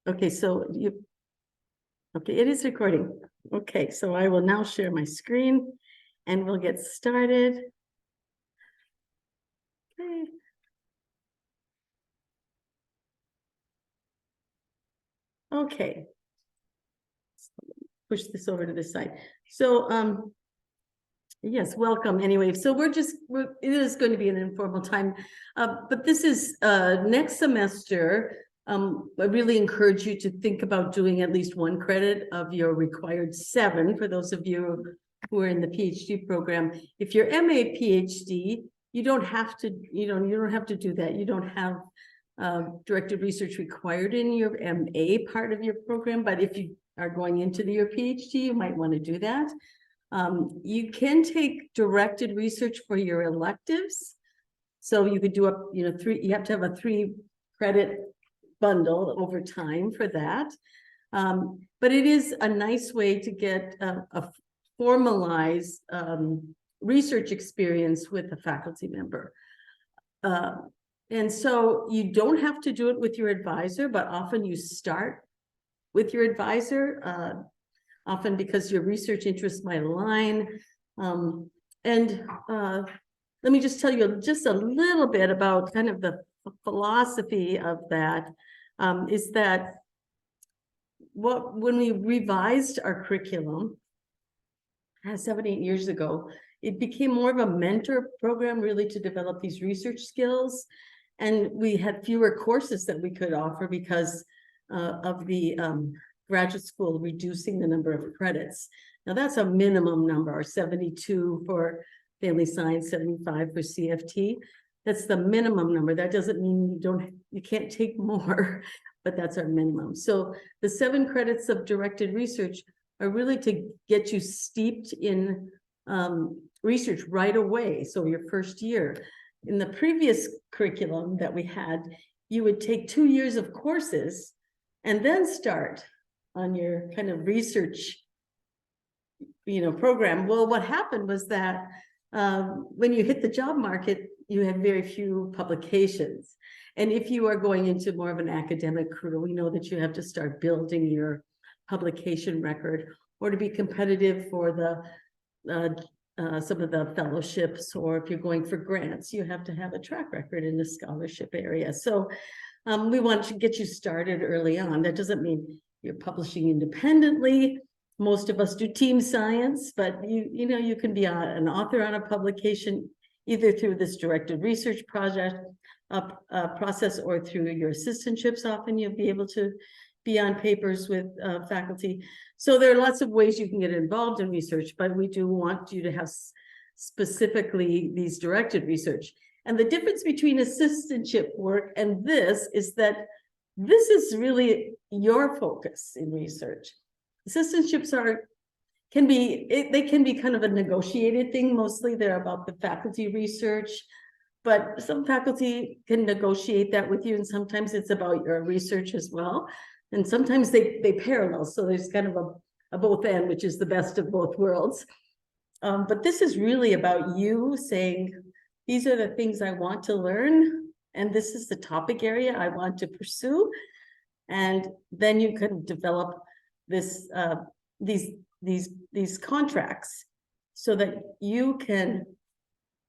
Okay, so okay, it is recording. Okay, so I will now share my screen and we'll get started. Okay. Okay. Push this over to this side. So, yes, welcome anyway. So it is going to be an informal time, but this is next semester. I really encourage you to think about doing at least one credit of your required 7 for those of you who are in the PhD program. If you're MA PhD, you don't have to, you don't have to do that. You don't have directed research required in your MA part of your program, but if you are going into your PhD, you might want to do that. You can take directed research for your electives. So you could do you have to have a 3 credit bundle over time for that. But it is a nice way to get a formalized research experience with a faculty member. And so you don't have to do it with your advisor, but often you start with your advisor, often because your research interests might align. Let me just tell you just a little bit about kind of the philosophy of that, is that when we revised our curriculum 7, 8 years ago, it became more of a mentor program really to develop these research skills. And we had fewer courses that we could offer because of the graduate school reducing the number of credits. Now that's a minimum number, 72 for family science, 75 for CFT. That's the minimum number. That doesn't mean you can't take more, but that's our minimum. So the 7 credits of directed research are really to get you steeped in research right away. So your first year. In the previous curriculum that we had, you would take 2 years of courses and then start on your kind of research, program. Well, what happened was that when you hit the job market, you had very few publications. And if you are going into more of an academic career, we know that you have to start building your publication record, or to be competitive for the some of the fellowships, or if you're going for grants, you have to have a track record in the scholarship area. So we want to get you started early on. That doesn't mean you're publishing independently. Most of us do team science, but you can be an author on a publication either through this directed research project process or through your assistantships. Often you'll be able to be on papers with faculty. So there are lots of ways you can get involved in research, but we do want you to have specifically these directed research. And the difference between assistantship work and this is that this is really your focus in research. Assistantships can be kind of a negotiated thing. Mostly they're about the faculty research, but some faculty can negotiate that with you, and sometimes it's about your research as well. And sometimes they parallel, so there's kind of a both end, which is the best of both worlds. But this is really about you saying, these are the things I want to learn, and this is the topic area I want to pursue. And then you can develop this these contracts so that you can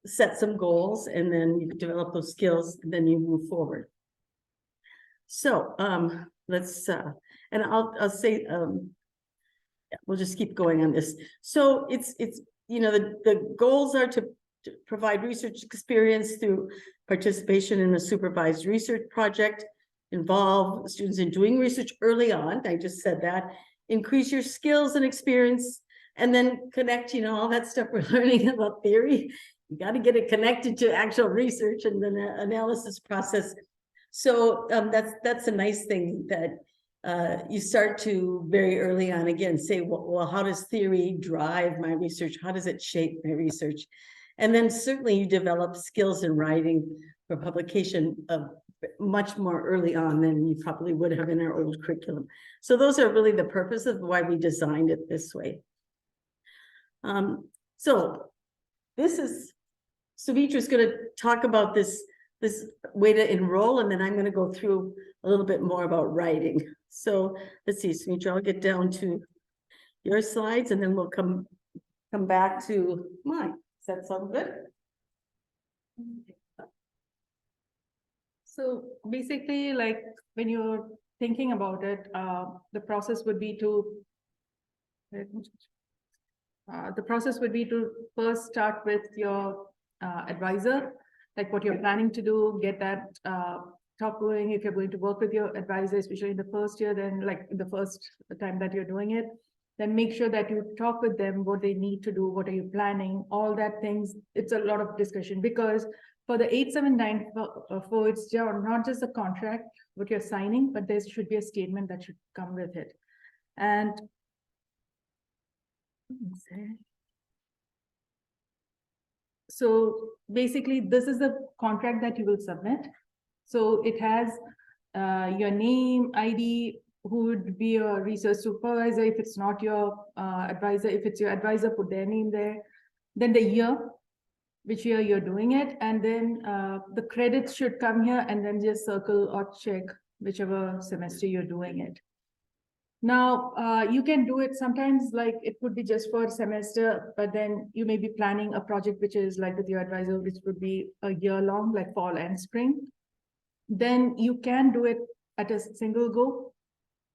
set some goals, and then you develop those skills, and then you move forward. So let's and I'll say we'll just keep going on this. So it's the goals are to provide research experience through participation in a supervised research project, involve students in doing research early on. I just said that. Increase your skills and experience, and then connect, all that stuff we're learning about theory. You got to get it connected to actual research and then the analysis process. So that's a nice thing that you start to very early on, again, say, well, how does theory drive my research? How does it shape my research? And then certainly you develop skills in writing for publication much more early on than you probably would have in our old curriculum. So those are really the purpose of why we designed it this way. So this is, Sumitra is going to talk about this this way to enroll, and then I'm gonna go through a little bit more about writing. So let's see, Sumitra, I'll get down to your slides and then we'll come back to mine. Does that sound good? So basically, like when you're thinking about it, the process would be to first start with your advisor, like what you're planning to do, get that talk going. If you're going to work with your advisor, especially in the first year, then like the first time that you're doing it, then make sure that you talk with them what they need to do, what are you planning, all that things. It's a lot of discussion, because for the 8794, it's not just a contract what you're signing, but there should be a statement that should come with it. And so basically, this is the contract that you will submit. So it has your name, ID, who would be your research supervisor. If it's not your advisor, if it's your advisor, put their name there. Then the year, which year you're doing it. And then the credits should come here, and then just circle or check whichever semester you're doing it. Now, you can do it sometimes, like it could be just for a semester, but then you may be planning a project which is like with your advisor, which would be a year long, like fall and spring. Then you can do it at a single go.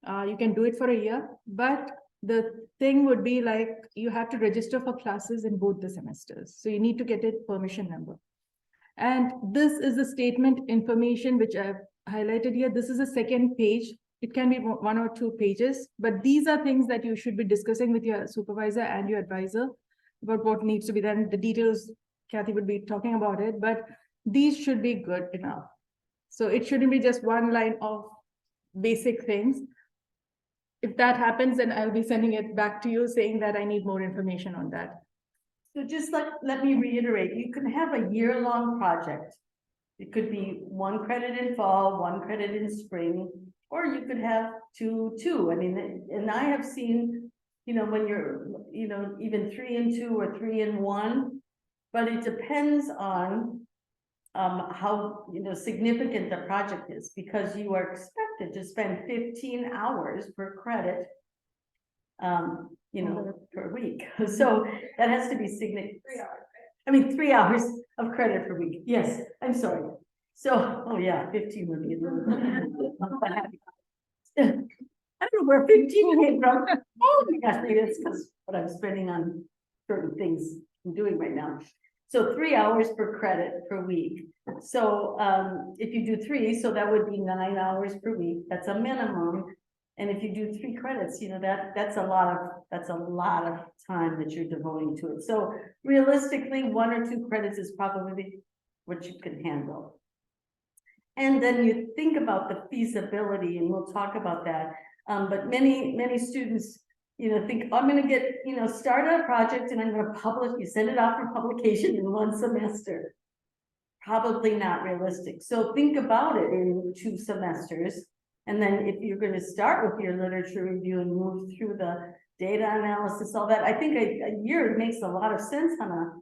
You can do it for a year, but the thing would be like you have to register for classes in both the semesters. So you need to get a permission number. And this is the statement information which I've highlighted here. This is the second page. It can be 1 or 2 pages, but these are things that you should be discussing with your supervisor and your advisor about what needs to be done. The details, Cathy would be talking about it, but these should be good enough. So it shouldn't be just one line of basic things. If that happens, then I'll be sending it back to you saying that I need more information on that. So just let me reiterate, you can have a year-long project. It could be 1 credit in fall, 1 credit in spring, or you could have two. I mean, and I have seen, when you're, even 3 and 2 or 3 and 1, but it depends on how significant the project is, because you are expected to spend 15 hours per credit per week. So that has to be significant. 3 hours. I mean, 3 hours of credit per week. Yes, I'm sorry. So, oh yeah, 15 would be a little bit. I don't know where 15 came from. Oh my gosh, maybe it's because what I'm spending on certain things I'm doing right now. So 3 hours per credit per week. So if you do 3, so that would be 9 hours per week. That's a minimum. And if you do 3 credits, that's a lot of time that you're devoting to it. So realistically, 1 or 2 credits is probably what you can handle. And then you think about the feasibility, and we'll talk about that. But many students, think, I'm going to get, start a project and I'm going to publish, you send it out for publication in 1 semester. Probably not realistic. So think about it in 2 semesters. And then if you're going to start with your literature review and move through the data analysis, all that, I think a year makes a lot of sense on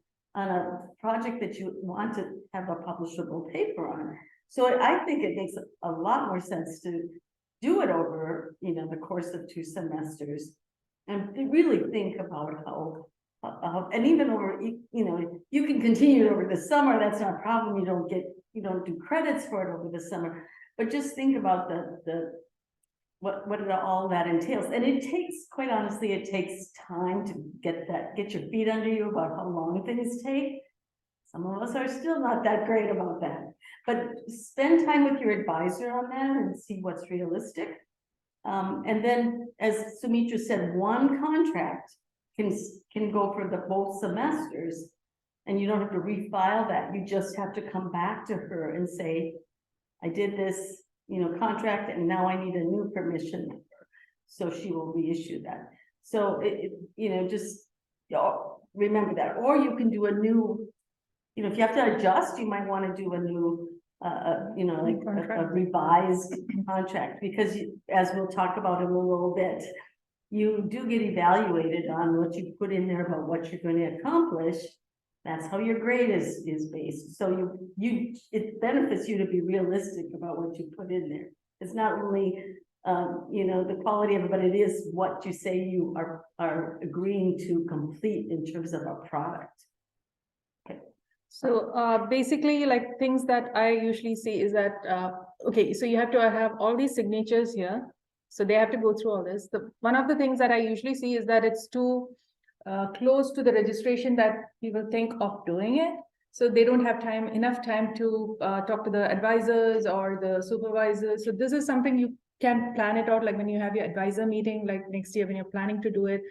a project that you want to have a publishable paper on. So I think it makes a lot more sense to do it over, the course of 2 semesters, and really think about how, and even over, you can continue over the summer. That's not a problem. You don't do credits for it over the summer, but just think about what all that entails. And it takes, quite honestly, it takes time to get your feet under you about how long things take. Some of us are still not that great about that, but spend time with your advisor on that and see what's realistic. And then, as Sumitra said, 1 contract can go for both semesters, and you don't have to refile that. You just have to come back to her and say, I did this, contract, and now I need a new permission number. So she will reissue that. So just remember that. Or you can do a new, if you have to adjust, you might want to do a new, like a revised contract, because as we'll talk about in a little bit, you do get evaluated on what you put in there about what you're going to accomplish. That's how your grade is based. So it benefits you to be realistic about what you put in there. It's not only, you know, the quality of it, but it is what you say you are agreeing to complete in terms of a product. So basically, like things that I usually see is that, okay, so you have to have all these signatures here. So they have to go through all this. One of the things that I usually see is that it's too close to the registration that people think of doing it. So they don't have enough time to talk to the advisors or the supervisors. So this is something you can plan it out, like when you have your advisor meeting, like next year when you're planning to do it,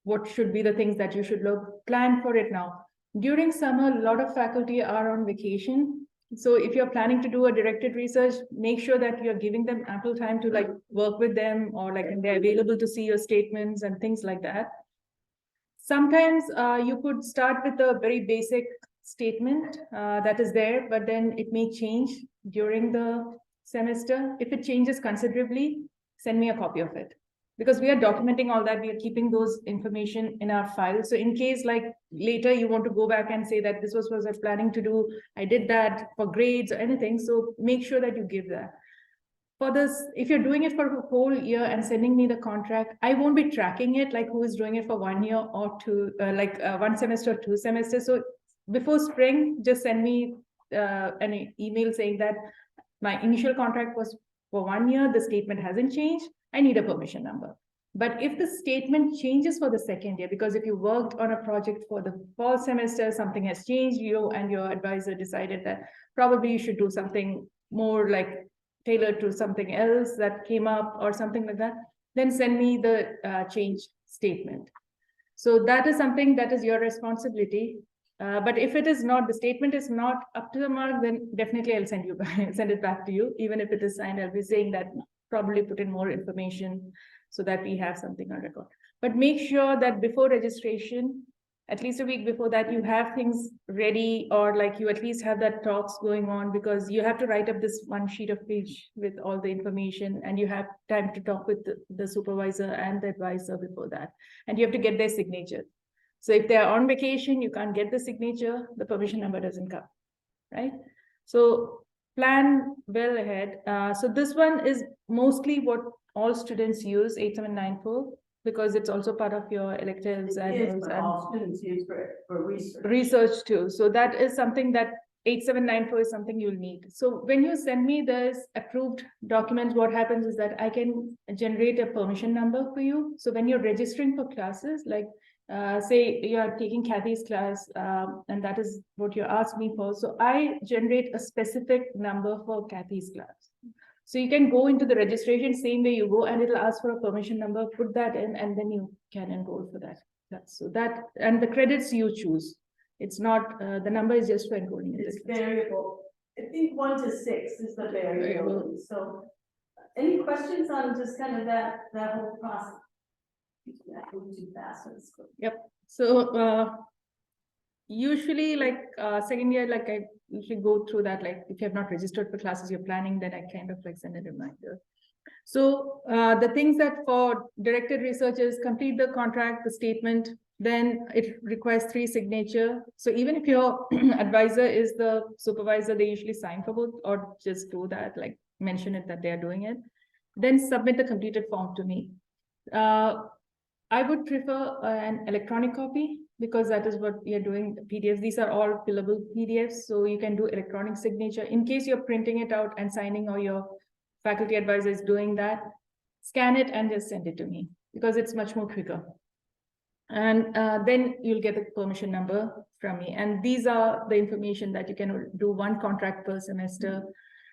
what should be the things that you should plan for it now. During summer, a lot of faculty are on vacation. So if you're planning to do a directed research, make sure that you're giving them ample time to like work with them, or like they're available to see your statements and things like that. Sometimes you could start with a very basic statement that is there, but then it may change during the semester. If it changes considerably, send me a copy of it. Because we are documenting all that, we are keeping those information in our file. So in case like later you want to go back and say that this was I was planning to do, I did that for grades or anything. So make sure that you give that. For this, if you're doing it for a whole year and sending me the contract, I won't be tracking it like who is doing it for 1 year or two, like 1 semester or 2 semesters. So before spring, just send me an email saying that my initial contract was for 1 year, the statement hasn't changed, I need a permission number. But if the statement changes for the second year, because if you worked on a project for the fall semester, something has changed, you and your advisor decided that probably you should do something more like tailored to something else that came up or something like that, then send me the change statement. So that is something that is your responsibility. But if it is not, the statement is not up to the mark, then definitely I'll send it back to you. Even if it is signed, I'll be saying that probably put in more information so that we have something on record. But make sure that before registration, at least a week before that, you have things ready, or like you at least have that talks going on, because you have to write up this 1 sheet of page with all the information, and you have time to talk with the supervisor and the advisor before that, and you have to get their signature. So if they are on vacation, you can't get the signature, the permission number doesn't come, right? So plan well ahead. So this one is mostly what all students use, 8794, because it's also part of your electives and all students use for research. Research too. So that is something that 8794 is something you'll need. So when you send me this approved documents, what happens is that I can generate a permission number for you. So when you're registering for classes, like say you are taking Cathy's class, and that is what you asked me for. So I generate a specific number for Cathy's class. So you can go into the registration, same way you go, and it'll ask for a permission number, put that in, and then you can enroll for that. So that, and the credits you choose. It's not, the number is just for enrolling. It's variable. I think 1 to 6 is the variable. So any questions on just kind of that whole process? Too fast. Yep. So usually like second year, like I usually go through that, like if you have not registered for classes you're planning, then I kind of like send a reminder. So the things that for directed researchers, complete the contract, the statement, then it requires 3 signature. So even if your advisor is the supervisor, they usually sign for both, or just do that, like mention it that they are doing it. Then submit the completed form to me. I would prefer an electronic copy, because that is what we are doing. PDFs, these are all fillable PDFs, so you can do electronic signature. In case you're printing it out and signing, or your faculty advisor is doing that, scan it and just send it to me, because it's much more quicker. And then you'll get the permission number from me. And these are the information that you can do 1 contract per semester.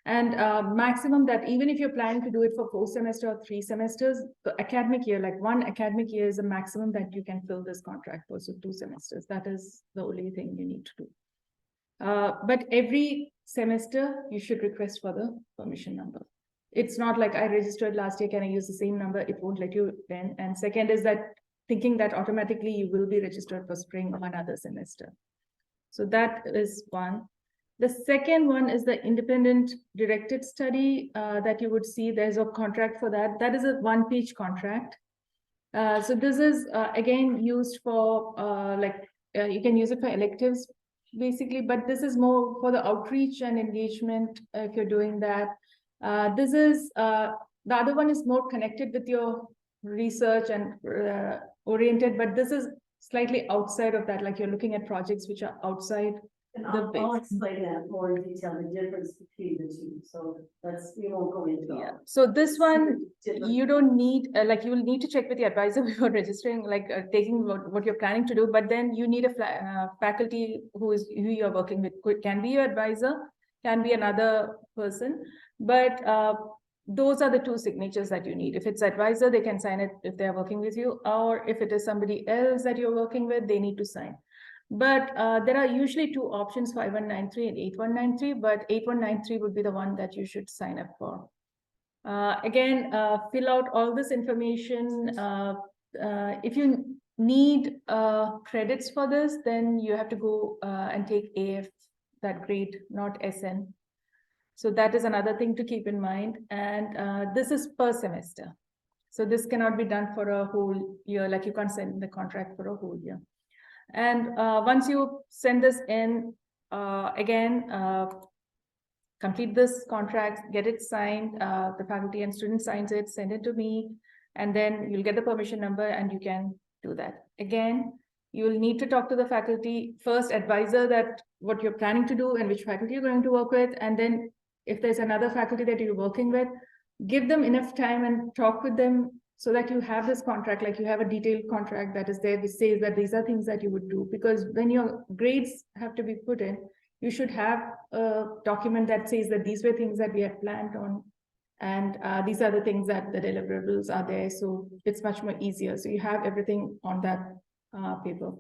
And maximum that, even if you're planning to do it for 4 semesters or 3 semesters, the academic year, like 1 academic year is the maximum that you can fill this contract for. So 2 semesters, that is the only thing you need to do. But every semester you should request for the permission number. It's not like I registered last year, can I use the same number? It won't let you then. And second is that thinking that automatically you will be registered for spring or another semester. So that is one. The second one is the independent directed study that you would see. There's a contract for that. That is a 1-page contract. So this is again used for like you can use it for electives basically, but this is more for the outreach and engagement if you're doing that. This is the other one is more connected with your research and oriented, but this is slightly outside of that, like you're looking at projects which are outside. And The I'll base. explain that more in detail, the difference between the two, so we won't go into all. Yeah, so this one, Different. you don't need, like you will need to check with the advisor before registering, like taking what you're planning to do, but then you need a faculty who you're working with. Can be your advisor, can be another person, but those are the two signatures that you need. If it's advisor, they can sign it if they're working with you, or if it is somebody else that you're working with, they need to sign. But there are usually two options, 5193 and 8193, but 8193 would be the one that you should sign up for. Again, fill out all this information. If you need credits for this, then you have to go and take AF, that grade, not SN. So that is another thing to keep in mind. And this is per semester. So this cannot be done for a whole year, like you can't send the contract for a whole year. And once you send this in, again, complete this contract, get it signed, the faculty and student signs it, send it to me, and then you'll get the permission number and you can do that. Again, you will need to talk to the faculty first, advisor that what you're planning to do and which faculty you're going to work with. And then if there's another faculty that you're working with, give them enough time and talk with them so that you have this contract, like you have a detailed contract that is there, which says that these are things that you would do. Because when your grades have to be put in, you should have a document that says that these were things that we had planned on. And these are the things that the deliverables are there. So it's much more easier. So you have everything on that paper.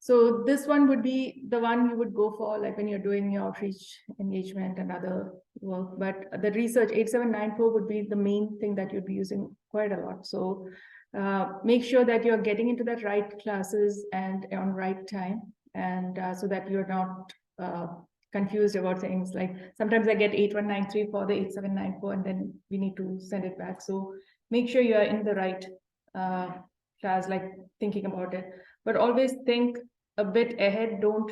So this one would be the one you would go for, like when you're doing your outreach engagement and other work. But the research 8794 would be the main thing that you'd be using quite a lot. So make sure that you're getting into that right classes and on right time, and so that you're not confused about things. Like sometimes I get 8193 for the 8794 and then we need to send it back. So make sure you're in the right class, like thinking about it. But always think a bit ahead. Don't,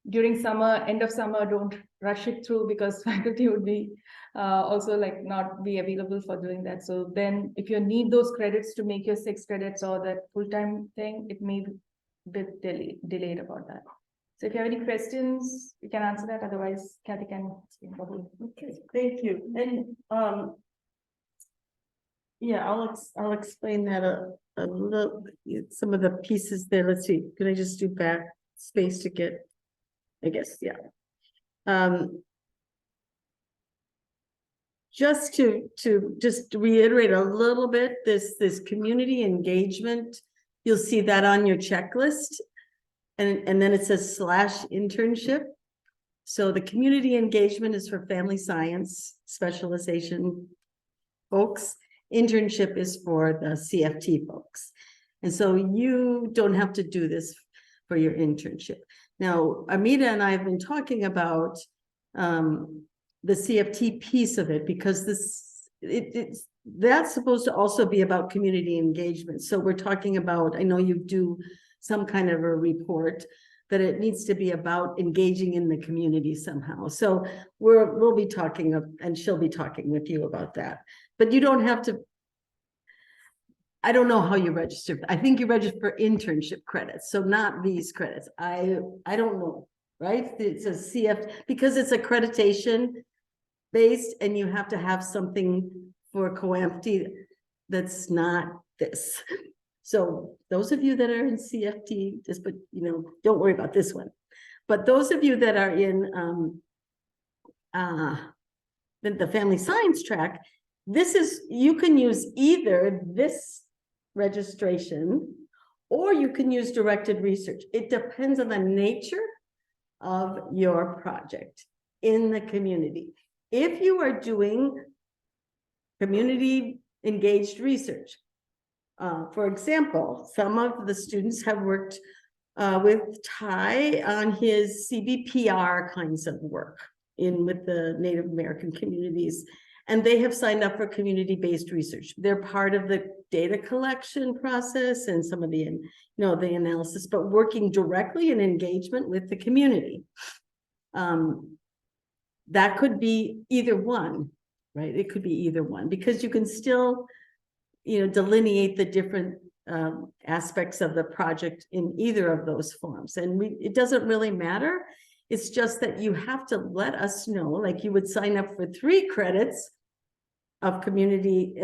during summer, end of summer, don't rush it through, because faculty would be also like not be available for doing that. So then if you need those credits to make your 6 credits or that full-time thing, it may be a bit delayed about that. So if you have any questions, you can answer that. Otherwise, Cathy can explain probably. Okay, thank you. And yeah, I'll explain that a little, some of the pieces there. Let's see, can I just do back space to get, I guess, yeah. Just to just reiterate a little bit, this community engagement, you'll see that on your checklist. And then it says /internship. So the community engagement is for family science specialization folks. Internship is for the CFT folks. And so you don't have to do this for your internship. Now, Amita and I have been talking about the CFT piece of it, because that's supposed to also be about community engagement. So we're talking about, I know you do some kind of a report, that it needs to be about engaging in the community somehow. So we'll be talking, and she'll be talking with you about that. But you don't have to, I don't know how you register. I think you register for internship credits, so not these credits. I don't know, right? It's a CF, because it's accreditation based, and you have to have something for COAMFT that's not this. So those of you that are in CFT, just, but don't worry about this one. But those of you that are in the family science track, you can use either this registration or you can use directed research. It depends on the nature of your project in the community. If you are doing community engaged research, for example, some of the students have worked with Ty on his CBPR kinds of work with the Native American communities. And they have signed up for community-based research. They're part of the data collection process and some of the, the analysis, but working directly in engagement with the community. That could be either one, right? It could be either one, because you can still, delineate the different aspects of the project in either of those forms. And it doesn't really matter. It's just that you have to let us know, like you would sign up for 3 credits of community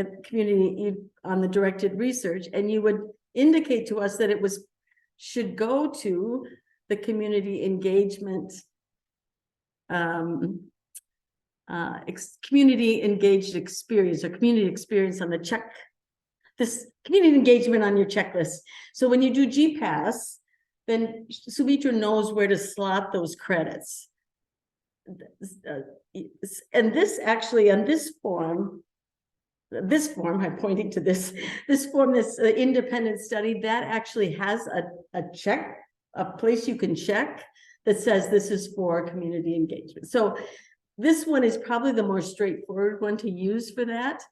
on the directed research, and you would indicate to us that it should go to the community engagement, community engaged experience, or community experience on the this community engagement on your checklist. So when you do GPAS, then Sumitra knows where to slot those credits. And this actually, on this form, I'm pointing to this form, this independent study, that actually has a place you can check that says this is for community engagement. So this one is probably the more straightforward one to use for that.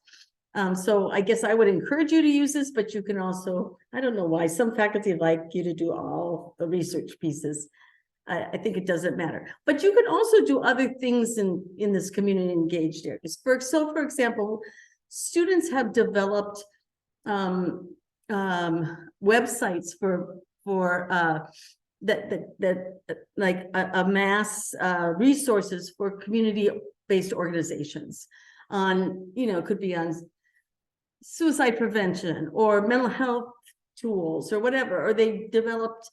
So I guess I would encourage you to use this, but you can also, I don't know why, some faculty like you to do all the research pieces. I think it doesn't matter, but you can also do other things in this community engaged areas. For example, students have developed websites for that like amass resources for community-based organizations on, could be on suicide prevention or mental health tools or whatever, or they developed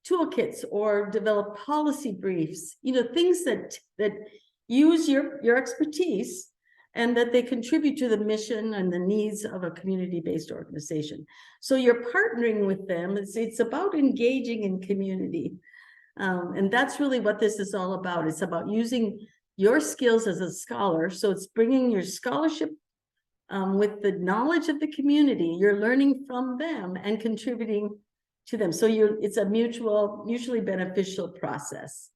toolkits or developed policy briefs, things that use your expertise and that they contribute to the mission and the needs of a community-based organization. So you're partnering with them. It's about engaging in community. And that's really what this is all about. It's about using your skills as a scholar. So it's bringing your scholarship with the knowledge of the community. You're learning from them and contributing to them. So it's a mutually beneficial process.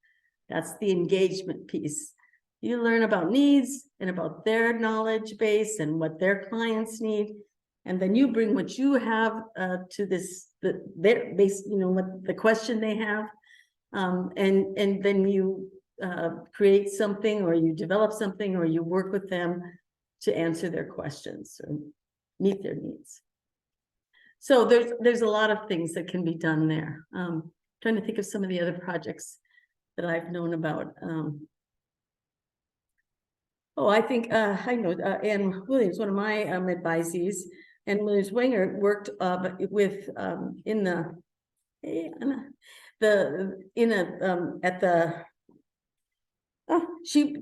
That's the engagement piece. You learn about needs and about their knowledge base and what their clients need. And then you bring what you have to their base, what the question they have. And then you create something, or you develop something, or you work with them to answer their questions or meet their needs. So there's a lot of things that can be done there. Trying to think of some of the other projects that I've known about. I think I know Ann Williams, one of my advisees, and Williams Wenger worked with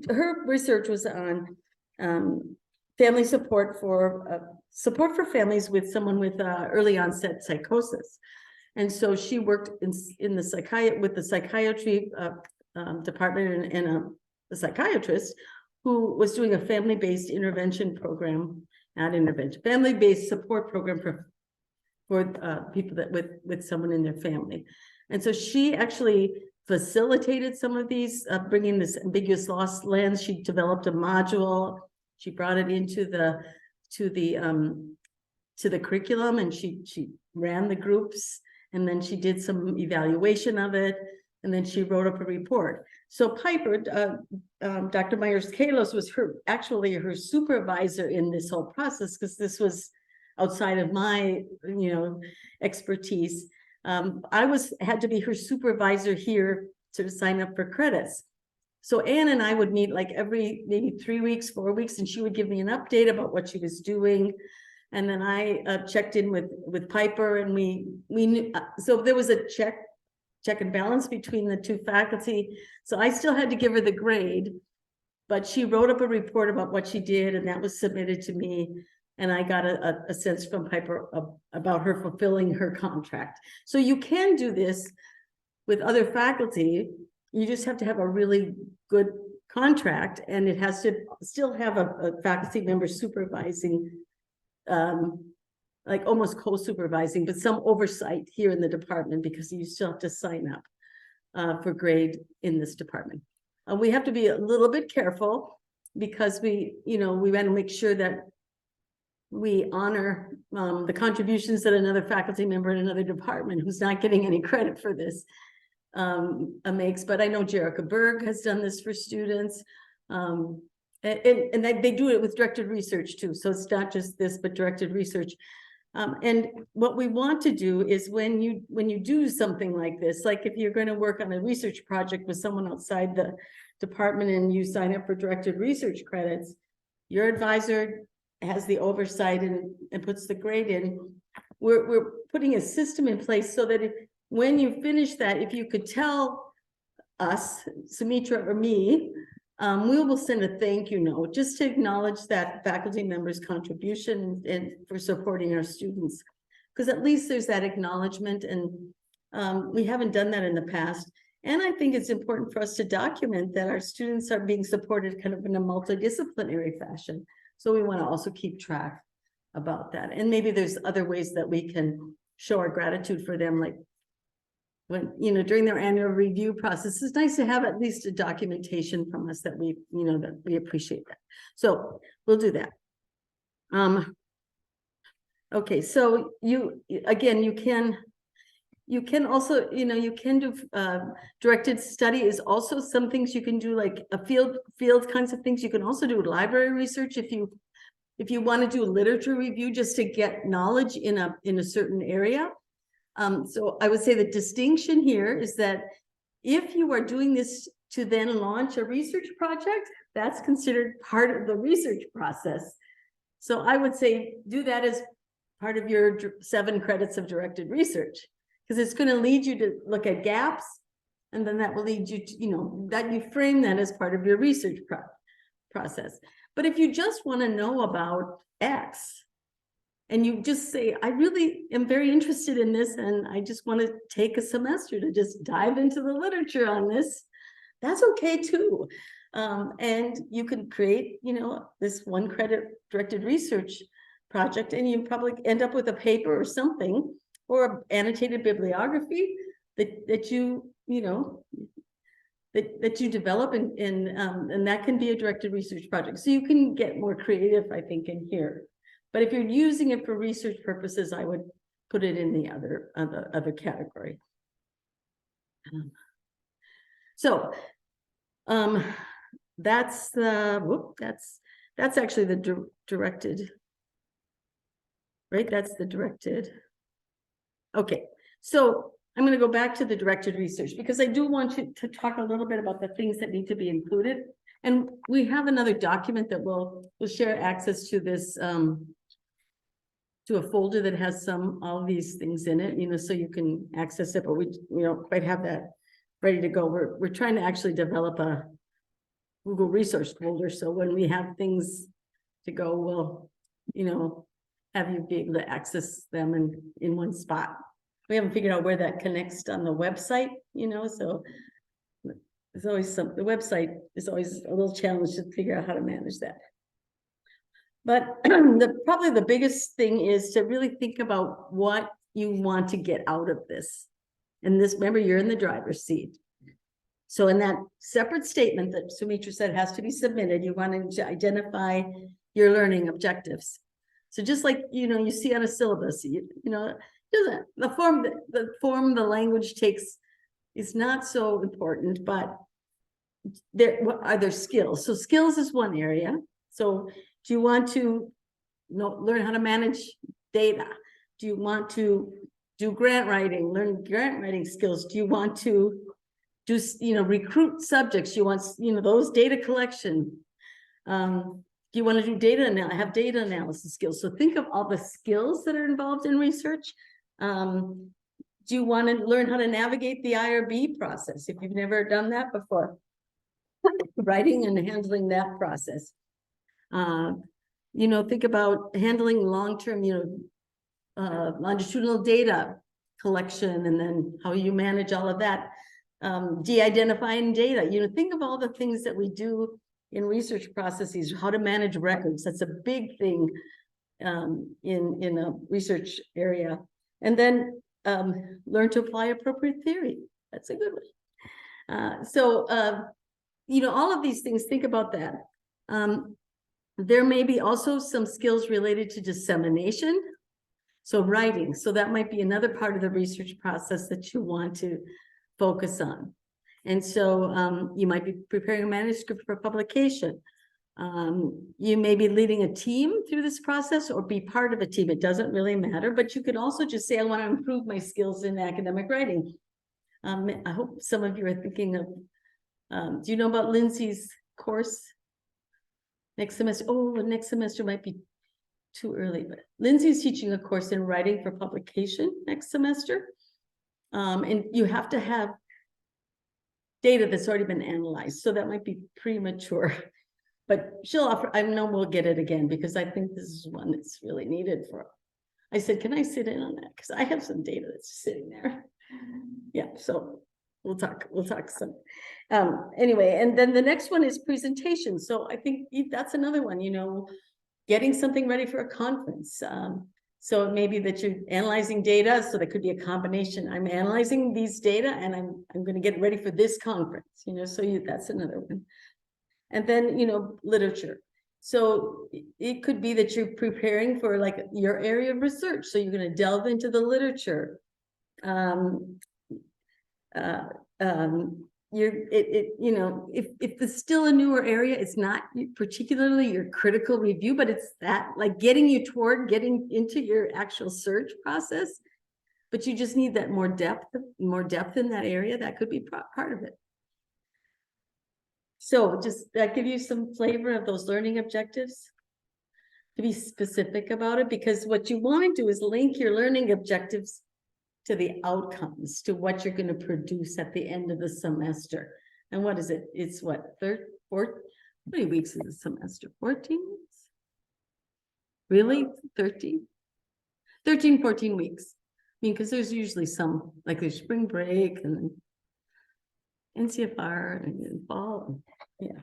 her research was on family support for families with someone with early onset psychosis. And so she worked in the psychiatry department and a psychiatrist who was doing a family-based intervention program, family-based support program for people that with someone in their family. And so she actually facilitated some of these, bringing this ambiguous loss lens. She developed a module. She brought it into the curriculum, and she ran the groups, and then she did some evaluation of it, and then she wrote up a report. So Piper, Dr. Myers-Kalos was her supervisor in this whole process, because this was outside of my expertise. I had to be her supervisor here to sign up for credits. So Ann and I would meet like every maybe 3 weeks, 4 weeks, and she would give me an update about what she was doing. And then I checked in with Piper, and we knew, so there was a check and balance between the two faculty. So I still had to give her the grade, but she wrote up a report about what she did, and that was submitted to me. And I got a sense from Piper about her fulfilling her contract. So you can do this with other faculty. You just have to have a really good contract, and it has to still have a faculty member supervising, like almost co-supervising, but some oversight here in the department, because you still have to sign up for grade in this department. We have to be a little bit careful because we want to make sure that we honor the contributions that another faculty member in another department who's not getting any credit for this makes. But I know Jerica Berg has done this for students. And they do it with directed research too. So it's not just this, but directed research. And what we want to do is when you do something like this, like if you're going to work on a research project with someone outside the department and you sign up for directed research credits, your advisor has the oversight and puts the grade in. We're putting a system in place so that when you finish that, if you could tell us, Sumitra or me, we will send a thank you note just to acknowledge that faculty member's contribution and for supporting our students, because at least there's that acknowledgement, and we haven't done that in the past. And I think it's important for us to document that our students are being supported kind of in a multidisciplinary fashion. So we want to also keep track about that. And maybe there's other ways that we can show our gratitude for them, like when, during their annual review process. It's nice to have at least a documentation from us that we, that we appreciate that. So we'll do that. Okay, so you can also, you can do directed study is also some things you can do, like a field kinds of things. You can also do library research if you want to do literature review just to get knowledge in a certain area. So I would say the distinction here is that if you are doing this to then launch a research project, that's considered part of the research process. So I would say do that as part of your 7 credits of directed research, because it's going to lead you to look at gaps, and then that will lead you to, that you frame that as part of your research process. But if you just want to know about X, and you just say, I really am very interested in this, and I just want to take a semester to just dive into the literature on this, that's okay too. And you can create, this 1 credit directed research project, and you probably end up with a paper or something, or annotated bibliography that you develop, and that can be a directed research project. So you can get more creative, I think, in here. But if you're using it for research purposes, I would put it in the other category. So that's actually the directed, right? That's the directed. Okay, so I'm going to go back to the directed research, because I do want you to talk a little bit about the things that need to be included. And we have another document that we'll share access to this, to a folder that has all of these things in it, so you can access it, but we don't quite have that ready to go. We're trying to actually develop a Google resource folder, so when we have things to go, we'll, have you be able to access them in one spot. We haven't figured out where that connects on the website, so there's always the website is always a little challenge to figure out how to manage that. But probably the biggest thing is to really think about what you want to get out of this. And remember, you're in the driver's seat. So in that separate statement that Sumitra said has to be submitted, you want to identify your learning objectives. So just like, you see on a syllabus, the form the language takes is not so important, but what are their skills? So skills is one area. So do you want to learn how to manage data? Do you want to do grant writing, learn grant writing skills? Do you want to do, recruit subjects? You want, those data collection. Do you want to do have data analysis skills? So think of all the skills that are involved in research. Do you want to learn how to navigate the IRB process if you've never done that before? Writing and handling that process. Think about handling long-term, longitudinal data collection, and then how you manage all of that. De-identifying data, think of all the things that we do in research processes, how to manage records. That's a big thing in a research area. And then learn to apply appropriate theory. That's a good one. All of these things, think about that. There may be also some skills related to dissemination. So writing, so that might be another part of the research process that you want to focus on. And so you might be preparing a manuscript for publication. You may be leading a team through this process or be part of a team. It doesn't really matter, but you could also just say, I want to improve my skills in academic writing. I hope some of you are thinking of, do you know about Lindsay's course? Next semester, oh, next semester might be too early, but Lindsay's teaching a course in writing for publication next semester. And you have to have data that's already been analyzed. So that might be premature, but she'll offer, I know we'll get it again because I think this is one that's really needed for, I said, can I sit in on that? Because I have some data that's sitting there. Yeah, so we'll talk some. Anyway, and then the next one is presentation. So I think that's another one, you know, getting something ready for a conference. So it may be that you're analyzing data, so that could be a combination. I'm analyzing these data and I'm going to get ready for this conference, you know, so that's another one. And then, you know, literature. So it could be that you're preparing for like your area of research. So you're going to delve into the literature. You know, if it's still a newer area, it's not particularly your critical review, but it's that like getting you toward getting into your actual search process, but you just need that more depth in that area. That could be part of it. So just that give you some flavor of those learning objectives, to be specific about it, because what you want to do is link your learning objectives to the outcomes, to what you're going to produce at the end of the semester. And what is it? It's what, how many weeks is the semester? 14 weeks? Really? 13, 14 weeks. I mean, because there's usually some, like there's spring break and NCFR and then fall. Yeah.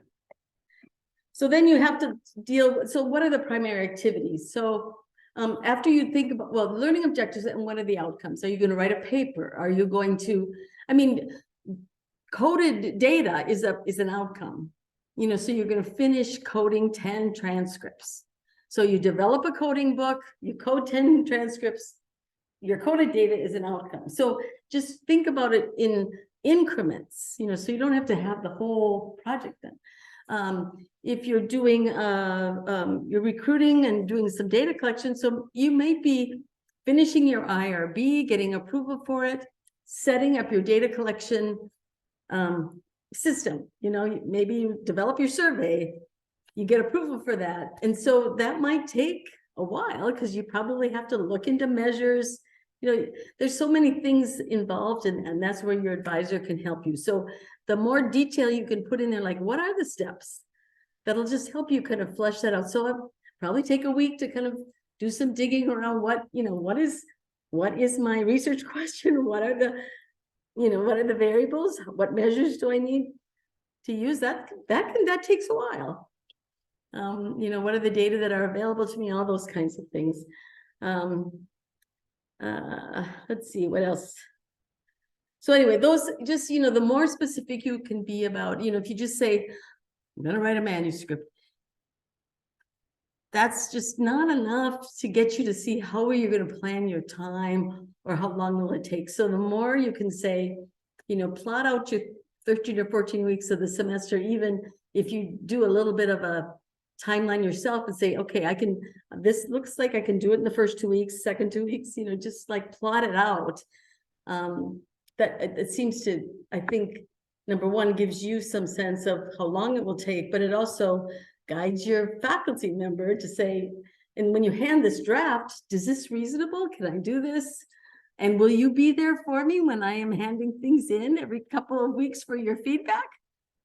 So then you have to deal with, so what are the primary activities? So after you think about, well, learning objectives and what are the outcomes? Are you going to write a paper? Are you going to, I mean, coded data is an outcome, you know, so you're going to finish coding 10 transcripts. So you develop a coding book, you code 10 transcripts, your coded data is an outcome. So just think about it in increments, you know, so you don't have to have the whole project done. If you're doing, you're recruiting and doing some data collection, so you may be finishing your IRB, getting approval for it, setting up your data collection system. You know, maybe you develop your survey, you get approval for that. And so that might take a while because you probably have to look into measures. You know, there's so many things involved and that's where your advisor can help you. So the more detail you can put in there, like what are the steps? That'll just help you kind of flesh that out. So I'll probably take a week to kind of do some digging around what, you know, what is my research question? What are the, you know, what are the variables? What measures do I need to use? That takes a while. You know, what are the data that are available to me? All those kinds of things. Let's see, what else? So anyway, those just, you know, the more specific you can be about, you know, if you just say, I'm going to write a manuscript, that's just not enough to get you to see how are you going to plan your time or how long will it take. So the more you can say, you know, plot out your 13 or 14 weeks of the semester, even if you do a little bit of a timeline yourself and say, okay, I can, this looks like I can do it in the first 2 weeks, second 2 weeks, you know, just like plot it out. That it seems to, I think, number one, gives you some sense of how long it will take, but it also guides your faculty member to say, and when you hand this draft, is this reasonable? Can I do this? And will you be there for me when I am handing things in every couple of weeks for your feedback?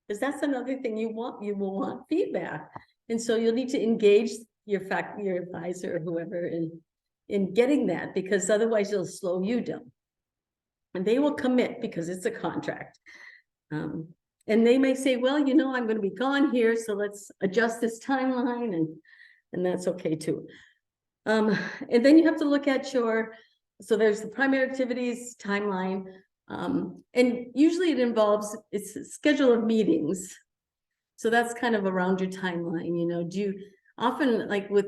Because that's another thing you will want feedback. And so you'll need to engage your advisor or whoever in getting that, because otherwise it'll slow you down. And they will commit because it's a contract. And they may say, well, you know, I'm going to be gone here, so let's adjust this timeline, and that's okay too. And then you have to look at so there's the primary activities timeline, and usually it involves, it's a schedule of meetings. So that's kind of around your timeline, you know, do you often, like with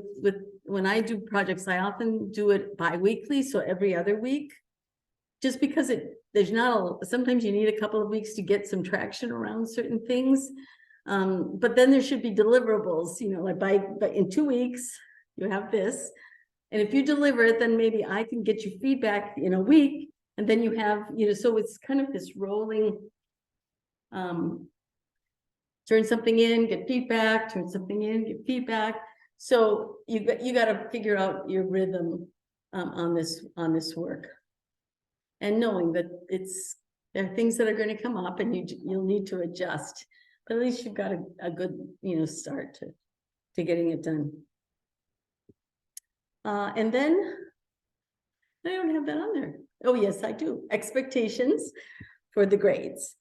when I do projects, I often do it bi-weekly, so every other week. Just because there's not sometimes you need a couple of weeks to get some traction around certain things. But then there should be deliverables, you know, like by in 2 weeks, you have this. And if you deliver it, then maybe I can get you feedback in a week. And then you have, you know, so it's kind of this rolling, turn something in, get feedback, turn something in, get feedback. So you got to figure out your rhythm on this work. And knowing that there are things that are going to come up and you'll need to adjust. But at least you've got a good, you know, start to getting it done. And then I don't have that on there. Oh, yes, I do. Expectations for the grades.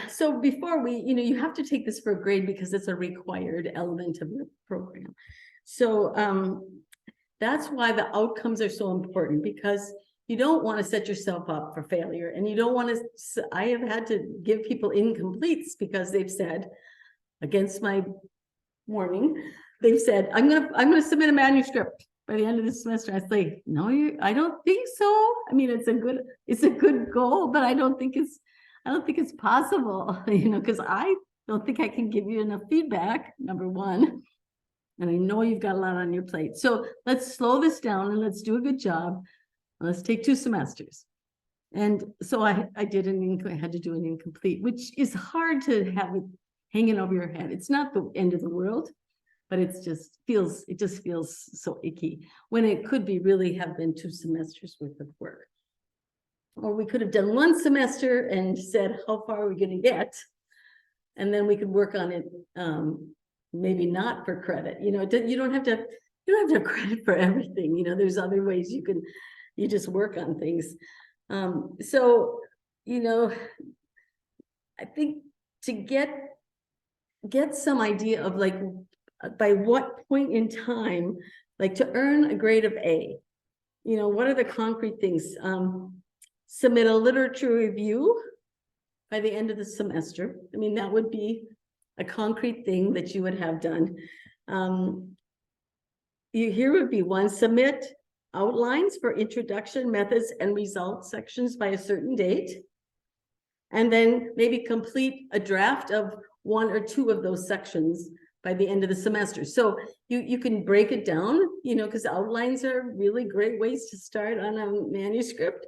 So before you know, you have to take this for a grade because it's a required element of your program. So that's why the outcomes are so important, because you don't want to set yourself up for failure, and you don't want to. I have had to give people incompletes because they've said, against my warning, they've said, I'm gonna submit a manuscript by the end of the semester. I say, no, I don't think so. I mean, it's a good goal, but I don't think it's possible, you know, because I don't think I can give you enough feedback, number one. And I know you've got a lot on your plate. So let's slow this down and let's do a good job. Let's take 2 semesters. And so I had to do an incomplete, which is hard to have it hanging over your head. It's not the end of the world, but it just feels so icky when it could be really have been 2 semesters worth of work. Or we could have done 1 semester and said, how far are we going to get? And then we could work on it, maybe not for credit. You know, you don't have to have credit for everything. You know, there's other ways you just work on things. So, you know, I think to get some idea of like, by what point in time, like to earn a grade of A, you know, what are the concrete things? Submit a literature review by the end of the semester. I mean, that would be a concrete thing that you would have done. Here would be one: submit outlines for introduction, methods, and results sections by a certain date. And then maybe complete a draft of 1 or 2 of those sections by the end of the semester. So you can break it down, you know, because outlines are really great ways to start on a manuscript.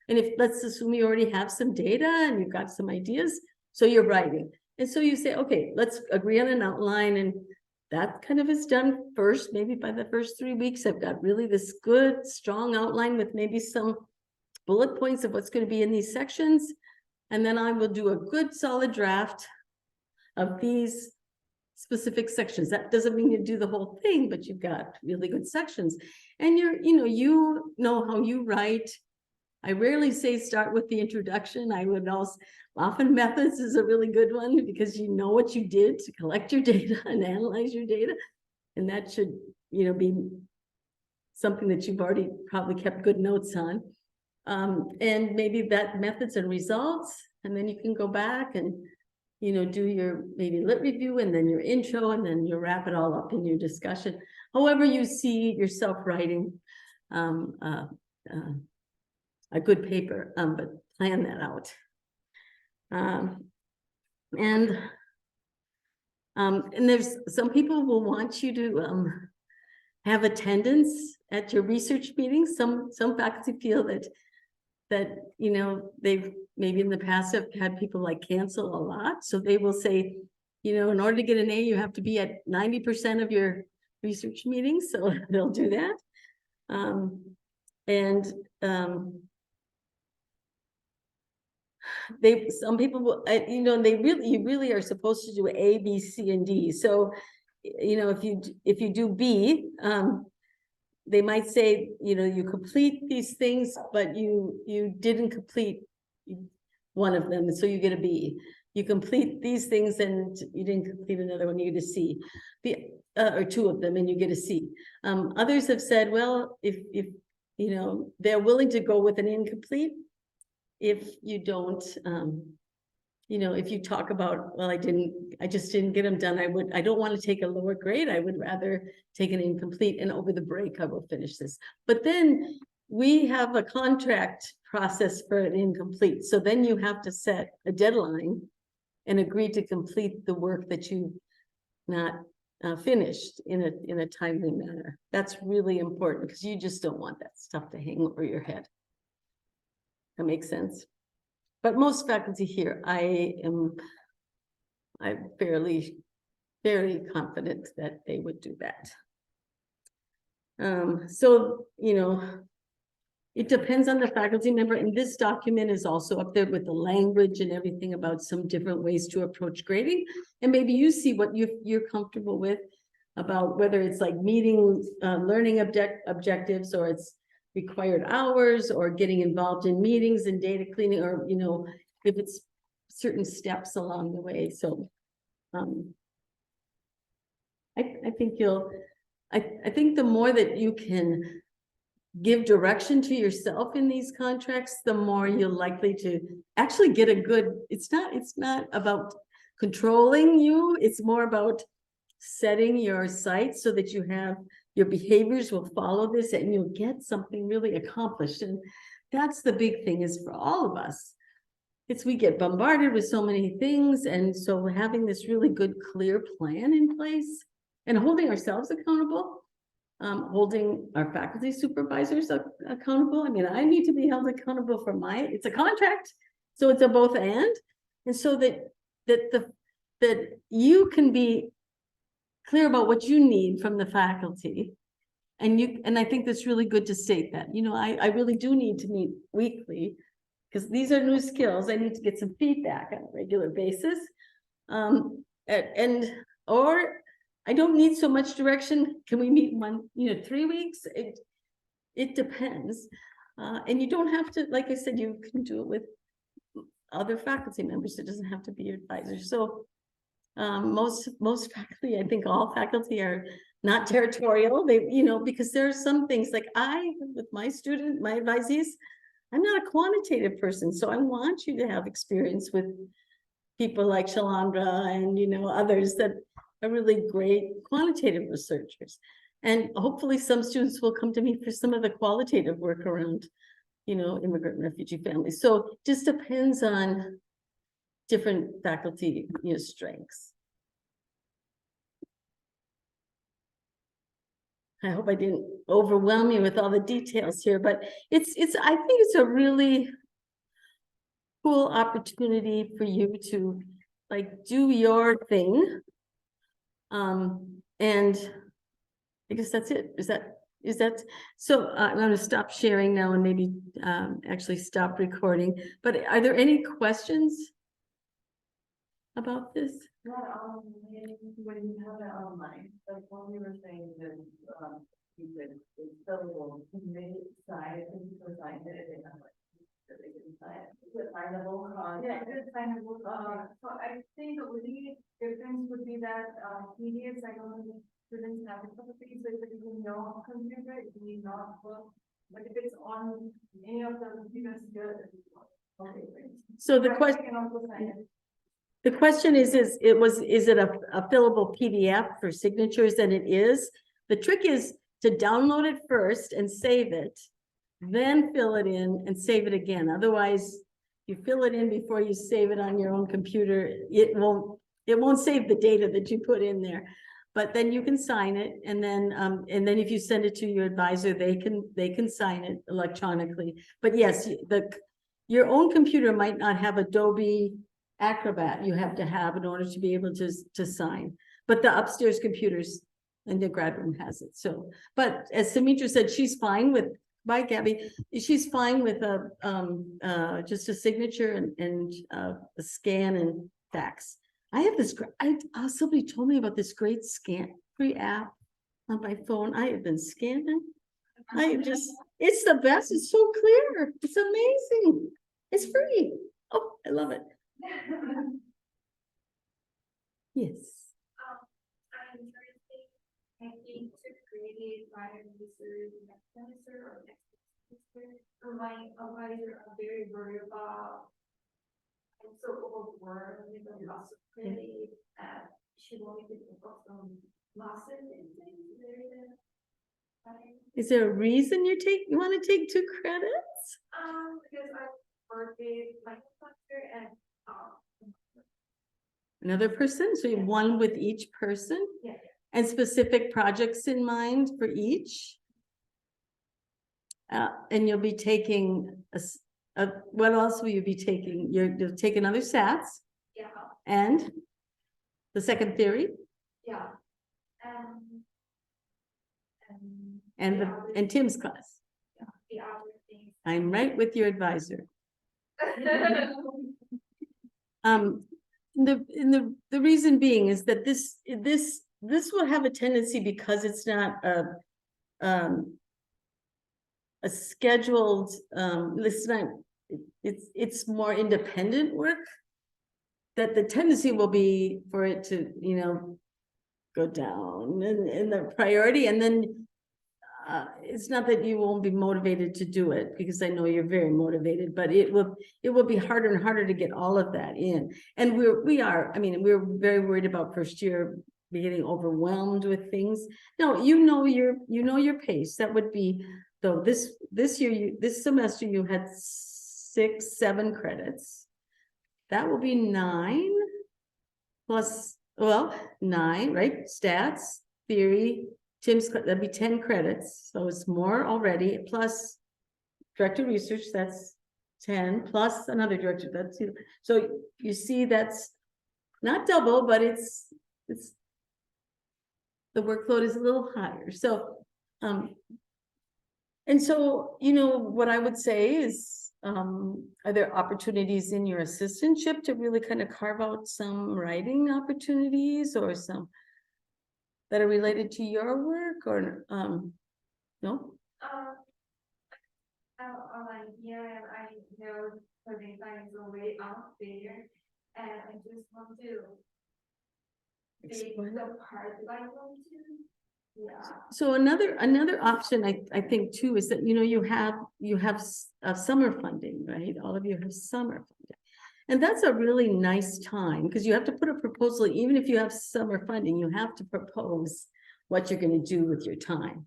And if, let's assume you already have some data and you've got some ideas, so you're writing. And so you say, okay, let's agree on an outline, and that kind of is done first. Maybe by the first 3 weeks, I've got really this good, strong outline with maybe some bullet points of what's going to be in these sections. And then I will do a good solid draft of these specific sections. That doesn't mean you do the whole thing, but you've got really good sections. And you know how you write. I rarely say start with the introduction. I would also, often methods is a really good one, because you know what you did to collect your data and analyze your data. And that should, you know, be something that you've already probably kept good notes on. And maybe that methods and results, and then you can go back and, you know, do your maybe lit review, and then your intro, and then you wrap it all up in your discussion. However you see yourself writing a good paper, but plan that out. And there's some people will want you to have attendance at your research meetings. Some faculty feel that you know, they've maybe in the past have had people like cancel a lot, so they will say, you know, in order to get an A, you have to be at 90% of your research meetings, so they'll do that. Some people will, you know, you really are supposed to do A, B, C, and D. So, you know, if you do B, they might say, you know, you complete these things, but you didn't complete one of them, so you get a B. You complete these things and you didn't complete another one, you get a C. Or 2 of them and you get a C. Others have said, well, if you know, they're willing to go with an incomplete if you don't if you talk about, well, I just didn't get them done, I don't want to take a lower grade. I would rather take an incomplete, and over the break, I will finish this. But then we have a contract process for an incomplete. So then you have to set a deadline and agree to complete the work that you've not finished in a timely manner. That's really important because you just don't want that stuff to hang over your head. That makes sense. But most faculty here, I'm fairly, very confident that they would do that. So, it depends on the faculty member, and this document is also up there with the language and everything about some different ways to approach grading. And maybe you see what you're comfortable with about whether it's like meeting learning objectives, or it's required hours, or getting involved in meetings and data cleaning, or, if it's certain steps along the way. So I think I think the more that you can give direction to yourself in these contracts, the more you're likely to actually get a good, it's not about controlling you, it's more about setting your sights so that you have, your behaviors will follow this and you'll get something really accomplished. And that's the big thing is for all of us. We get bombarded with so many things. And so having this really good, clear plan in place and holding ourselves accountable, holding our faculty supervisors accountable. I mean, I need to be held accountable for it's a contract. So it's a both and so that you can be clear about what you need from the faculty. And I think that's really good to state that, I really do need to meet weekly because these are new skills. I need to get some feedback on a regular basis. Or I don't need so much direction. Can we meet 3 weeks? It depends. And you don't have to, like I said, you can do it with other faculty members. It doesn't have to be your advisor. So most faculty, I think all faculty are not territorial. They, because there are some things like with my advisees, I'm not a quantitative person. So I want you to have experience with people like Shalandra and, others that are really great quantitative researchers. And hopefully some students will come to me for some of the qualitative work around, immigrant and refugee families. So it just depends on different faculty, strengths. I hope I didn't overwhelm you with all the details here, but I think it's a really cool opportunity for you to do your thing. And I guess that's it. Is that so? I'm going to stop sharing now and maybe actually stop recording. But are there any questions about this? Not when you have it online, like when we were saying that you could, it's fillable, you made it sign it, and people signed it, and I'm like, that they didn't sign it. Is it signable? Yeah, it is signable. So I think the only difference would be that PDFs, I don't know if students have a couple of things, so if it is in your computer, it may not work. But if it's on any of the computers here, it will work. Okay, great. So the question. Can also sign it. The question is it a fillable PDF for signatures? And it is. The trick is to download it first and save it, then fill it in and save it again. Otherwise, you fill it in before you save it on your own computer, it won't save the data that you put in there. But then you can sign it, and then if you send it to your advisor, they can sign it electronically. But yes, your own computer might not have Adobe Acrobat you have to have in order to be able to sign, but the upstairs computers and the grad room has it. So, but as Sumitra said, she's fine with, bye Gabby, she's fine with just a signature and a scan and fax. I have this, somebody told me about this great free app on my phone. I have been scanning. It's the best. It's so clear. It's amazing. It's free. Oh, I love it. Yes. I'm Thursday, I think to create my research next semester or next semester. My advisor are very worried about I'm so overwhelmed with the loss of credit, she wanted to focus on losses and things there. Is there a reason you want to take 2 credits? Because I work with my doctor and, Another person, so you have 1 with each person? Yeah. And specific projects in mind for each? And you'll be taking what else will you be taking? You'll take another SATs yeah, and the second theory yeah. and and Tim's class. The other things. I'm right with your advisor. The reason being is that this will have a tendency, because it's not a scheduled, it's more independent work, that the tendency will be for it to, go down in the priority, and then it's not that you won't be motivated to do it, because I know you're very motivated, but it will be harder and harder to get all of that in. And we're very worried about first year getting overwhelmed with things. No, your pace. That would be, though, this semester you had 6, 7 credits. That will be 9 plus, 9, right? Stats, theory, Tim's, that'd be 10 credits, so it's more already, plus directed research, that's 10, plus another director, that's 2. So you see, that's not double, but it's the workload is a little higher, so and so, what I would say is, are there opportunities in your assistantship to really kind of carve out some writing opportunities, or some that are related to your work, or no? Yeah, I know coding is already out there, and I just want to take the part that I want to. Yeah. So another option I think too is that you have summer funding, right? All of you have summer funding. And that's a really nice time, because you have to put a proposal, even if you have summer funding, you have to propose what you're going to do with your time.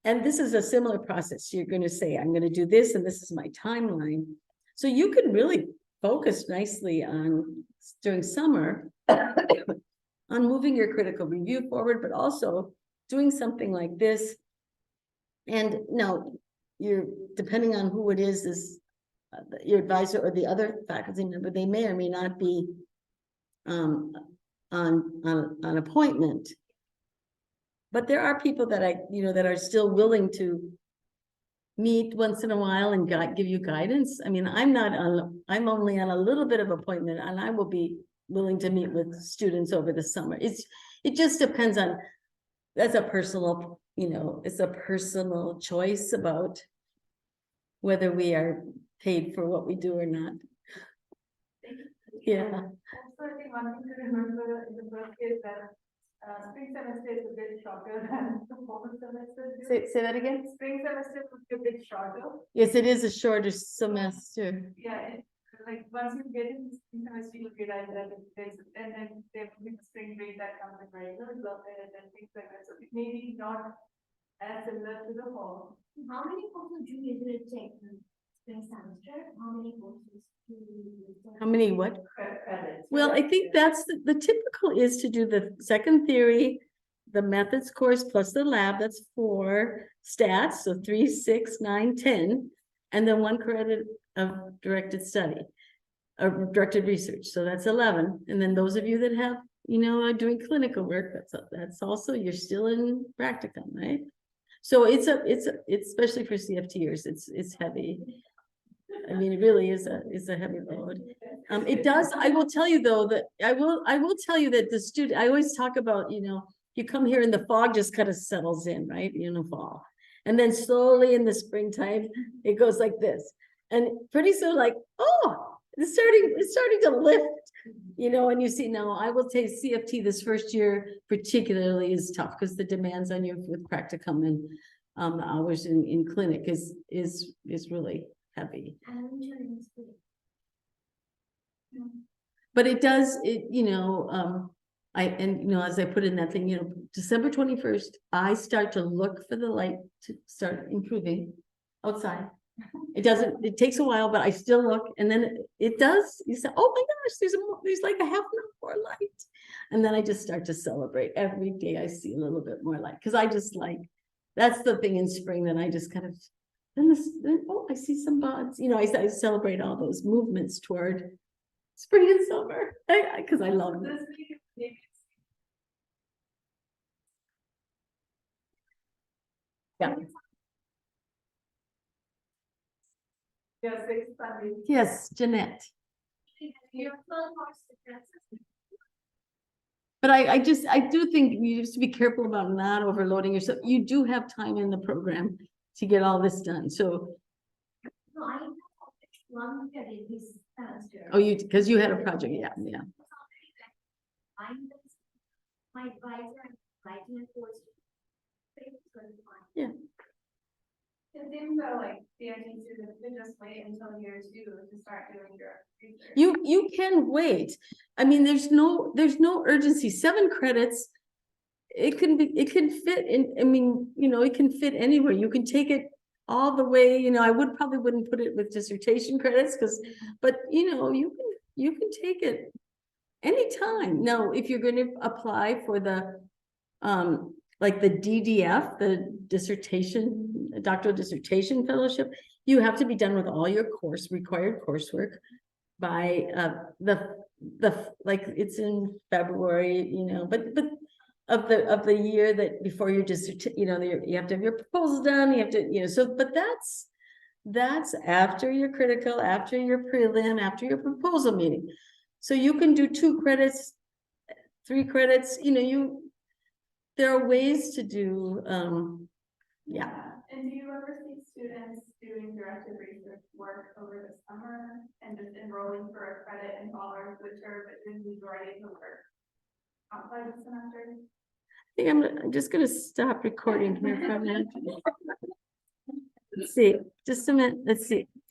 And this is a similar process. You're going to say, I'm going to do this, and this is my timeline. So you can really focus nicely on, during summer, on moving your critical review forward, but also doing something like this. And now you're, depending on who it is your advisor or the other faculty member, they may or may not be on appointment. But there are people that that are still willing to meet once in a while and give you guidance. I mean, I'm only on a little bit of appointment, and I will be willing to meet with students over the summer. It just depends on, that's a personal, it's a personal choice about whether we are paid for what we do or not. Yeah. Also, I think one thing to remember in the first case that spring semester is a bit shorter than the fall semester. Say that again? Spring semester would be a bit shorter. Yes, it is a shorter semester. Yeah, like once you get into spring semester, you'll realize that and then there will be the spring break that comes in regular, and then things like that. So it may be not as similar to the fall. How many courses do you usually take in spring semester? How many courses do you usually take? How many what? Credits. Well, I think that's the typical is to do the second theory, the methods course plus the lab, that's 4 stats, so 3, 6, 9, 10, and then 1 credit of directed study or directed research. So that's 11. And then those of you that have, are doing clinical work, that's also, you're still in practicum, right? So it's especially for CFTers, it's heavy. I mean, it really is a heavy load. It does, I will tell you though, that I will tell you that the student, I always talk about, you come here and the fog just kind of settles in, right? Fall. And then slowly in the springtime, it goes like this. And pretty soon, like, oh, it's starting to lift, and you see now, I will take CFT this first year particularly is tough, because the demands on you with practicum and the hours in clinic is really heavy. But it does, as I put in that thing, December 21st, I start to look for the light to start improving outside. It takes a while, but I still look, and then it does, you say, oh my gosh, there's like a half an hour more light. And then I just start to celebrate every day I see a little bit more light, because I just that's the thing in spring that I just kind of, I see some buds, I celebrate all those movements toward spring and summer, because I love them. Yeah. Yes, Jeanette. But I do think you have to be careful about not overloading yourself. You do have time in the program to get all this done, so. No, I have one credit this semester. Oh, because you had a project, yeah. My advisor and writing a course. Yeah. It seems that like the IT students could just wait until year 2 to start doing direct research. You can wait. I mean, there's no urgency. 7 credits. It can fit in, I mean, it can fit anywhere. You can take it all the way, I probably wouldn't put it with dissertation credits but you can take it anytime. Now, if you're going to apply for the, like the DDF, the doctoral dissertation fellowship, you have to be done with all your required coursework by like it's in February, but of the year that before your dissertation, you have to have your proposal done, you have to, but that's after your critical, after your prelim, after your proposal meeting. So you can do 2 credits, 3 credits, there are ways to do, yeah. And do you ever see students doing directed research work over the summer and just enrolling for a credit in fall or winter, but then be ready to work outside the semester? I think I'm just gonna stop recording here for a minute. Let's see, just a minute, let's see.